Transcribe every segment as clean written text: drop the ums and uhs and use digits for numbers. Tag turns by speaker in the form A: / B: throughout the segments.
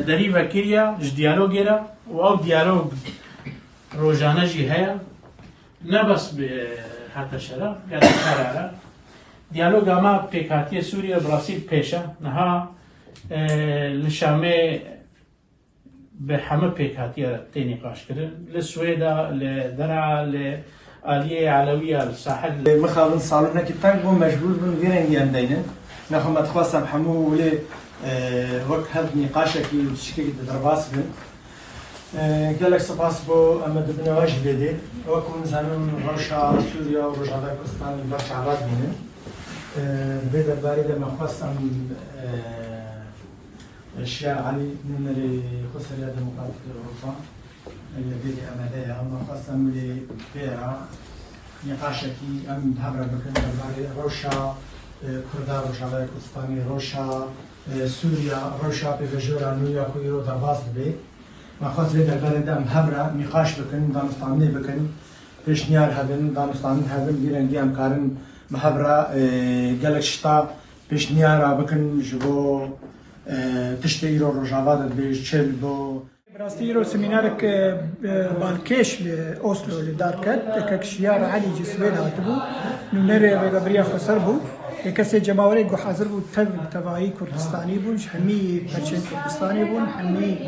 A: دەریڤە کردە ژ دیالۆگێرە و ئەو دیالۆگ ڕۆژانەژی هەیە نەبەس هاتە شەرە گەلێک قەرارە دیالۆگ ئەمە پێکهاتیە سووریا بڕاستی پێشە نەها لە شامێ بە هەمە پێکهاتیە تێنی قاشکردن لە سوێدا لە دەرا لە ئالیە عەلەویە لە ساحل
B: مخابن ساڵنەکی تەنگ بۆ مەجبور بوون وێرەنگیان دەینن نەخۆمەت خواستم هەموو لێ وەک هەر نیقاشێکی شتێکی دەرباس بن gelek spas bo em dibineva jî lêdê weku zanin rewşa Sûriya û Rojava Kurdistanê baş avat bînin vê derbarê de me xwestem Şiar Elî nûnerê Xweseriya Demokratîk a Ewropa lêdê Amedê ye em xwestem lê pêra nîqaşekî em hevre bikin derbarê rewşa Kurda Rojava Kurdistanê rewşa Sûriya rewşa pêvejora nû ya ku îro derbas dibe ما خاطر درباره دم هبره نقاش بکن دانستانی بکن پیشنیار هبن دانستانی هبن بیرنگی هم کارن محبره گلک شتا پیشنیار بکن جبو تشت ایرو رجاوا بیش چل بو
C: براستی ایرو سمینارک بالکش لأوسلو لدارکت ککشیار علی جسویل هاتبو نونره وگبریا خسر بو کسی جماوری گو حاضر بود تبعی کردستانی بون همی پرچین کردستانی بون همی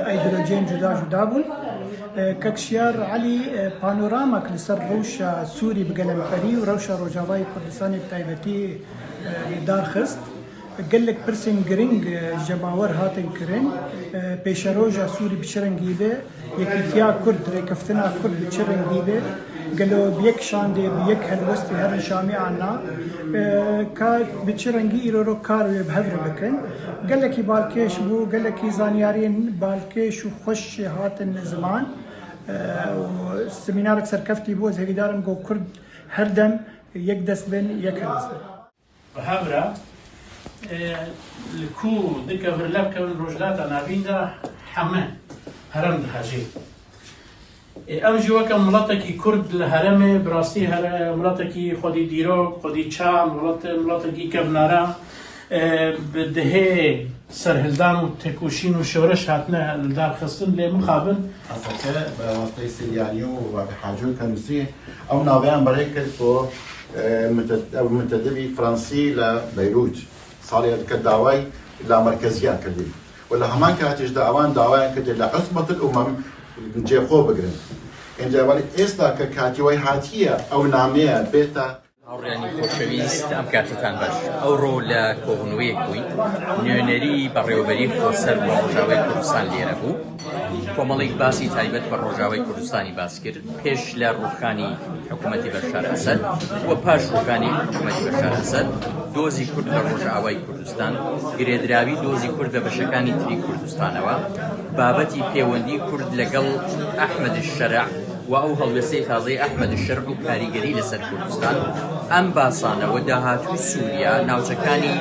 C: ایدولوژین جدا بون ککشیار علی پانوراما کلسر روشا سوری بگلم پری و روشا روجاوای کردستانی بتایبتی دار خست قلك برسن جرينج جماور هاتن كرين بيشروجا سوري بشرنجيبه يكيتيا كرد ركفتنا كرد بشرنجيبه قالوا بيك شاندي بيك هالوستي هر شامي عنا كا بشرنجي يرو كارو بهفر بكن قال لك بالكيش بو قال لك زانيارين بالكيش وخش هاتن زمان والسمينار سركفتي بو زي دارم جو كرد هردم يقدس بن يكرز
A: بهفره لكو دكا برلاب كون رجلات نابيندا حما هرم دخاجي امجي وكا ملاتكي كرد الهرمي براستي ملاتكي خودي ديروك خودي تشام ملاتكي كفنارا بدهي سرهلدان و تكوشين و شورش هاتنا لدار خستن لي مخابن
D: أصدقاء بواسطة سيليانيو وبحاجو كنوسي أو نابعن بريكل بو منتدبي فرنسي لبيروت صار كدعوي لمركزية كذي ولا همان كاتش دعوان دعوان كذي لعصبة الأمم نجي خو بقرن إن جوالي إستا كاتيوي هاتية أو نامية بيتا
E: ئەوڕێنی خۆشەویست ئەم کاتتان باش ئەوڕۆ لە کۆبوونەوەیەک بووین نوێنەری بەڕێوەبەری خۆسەر بۆ ڕۆژاوای کوردستان لێرە بوو کۆمەڵێک باسی تایبەت بە ڕۆژاوای کوردستانی باس کرد پێش لە ڕووخانی حکوومەتی بەشار ئەسەد و پاش ڕووخانی حکوومەتی بەشار ئەسەد دۆزی کورد لە ڕۆژاوای کوردستان گرێدراوی دۆزی کورد لە بەشەکانی تری کوردستانەوە بابەتی پەیوەندی کورد لەگەڵ ئەحمەد الشەرع و ئەو هەڵوێستەی تازەی ئەحمەد الشەرع و کاریگەری لەسەر کوردستان ئەم باسانەوە داهاتووی سووریا ناوچەکانی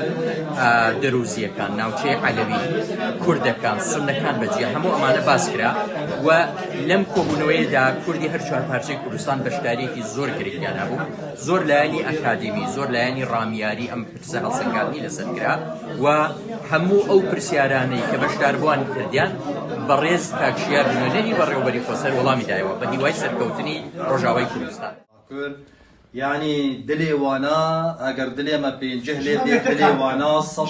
E: دەروزیەکان ناوچەی عەلەوی کوردەکان سوننەکان بەجێ هەموو ئەمانە باس کرا و لەم کۆبوونەوەیەدا کوردی هەر چوار پارچەی کوردستان بەشداریەکی زۆر گرنگیان هەبوو زۆر لایەنی ئەکادمی زۆر لایەنی ڕامیاری ئەم پرسە هەڵسەنگاندنی لەسەر کرا و هەموو ئەو پرسیارانەی کە بەشداربووان کردیان بەڕێز کاکشیار نوێنەری بەڕێوەبەری خۆسەر وەڵامی دایەوە بە هیوای سەرکەوتنی ڕۆژاوای کوردستان
F: يعني دلي وانا اگر دلي ما بين جهلي دلي وانا صد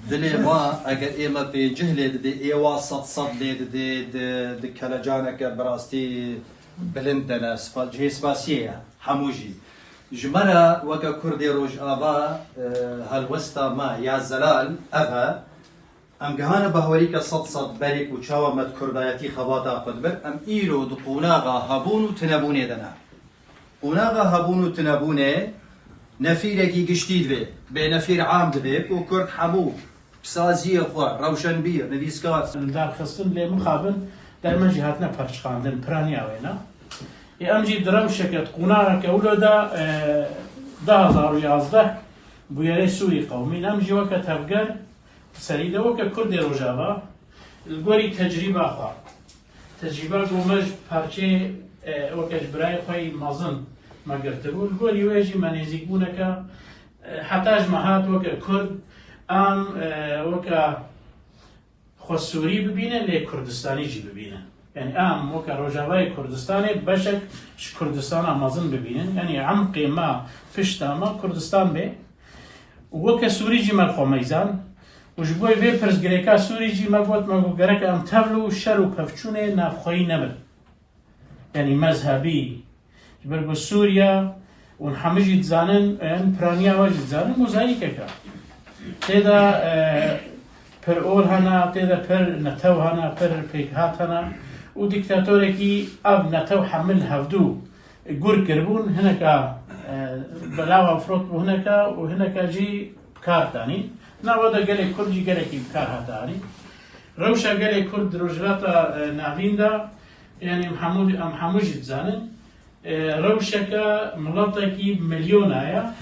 F: دلي ما اگر اي ما بين جهلي دي اي واسط صد دي كلاجانك براستي بلندنا جهي سباسيه حموجي جمرة وكا كردي روج ابا هالوسطى ما يا زلال ابا ام جهانا بهوريك صد بريك وشاوة مد كردايتي خباتا قدبر ام ايرو دو قوناغا هبون وتنبوني دنا قوناغا هبون وتنبوني نفيركي قشتيد بي نفير عام دبي وكرد حمو بسازية خوا روشن بير نفيسكات
A: دار خستن لي مخابن دائما جهاتنا پرچخاندن پرانيا وينا امجي درم شكت قوناغا كولودا 2011 بويري سوري قومي امجي وقت هفقر سريده وكا كردي روجاوا الگوری تجربه خواه تجربه گومج پرچه وكاش براي خواه مازن ما گرته بود الگوری ویجی منیزیک بونه که حتاج مهات وكا كرد ئەم وەکە خۆ سووری ببینە لێ کوردستانیجی ببینە یعنی ئەم وەکە ڕۆژاوای کوردستانی بەشێک کوردستانە مەزن ببینن ینی عەمقی ما پشتامە کوردستان بێ وەکە سووریجی مەرخۆمەیزان وش بۆی vê pirsgirêka Sûrî jî me got me got gerek em tevl û şer û pevçûnê navxweyî nebin yanî mezhebî ji ber ku Sûriya û hemû jî dizanin piraniya we jî dizanin mozayîkeka têda pir ol hene têda pir netew hene pir pêkhat hene û dîktatorekî ev netew hemil hevdû gur kiribûn hineka belawa firot bû hineka û hineka jî kar danî ناوەدا gelek Kurd jî gelekî kar hatanî rewşa gelek Kurd rojhilata navînda yanî em hemû jî dizanin rewşeka miletekî milyonaya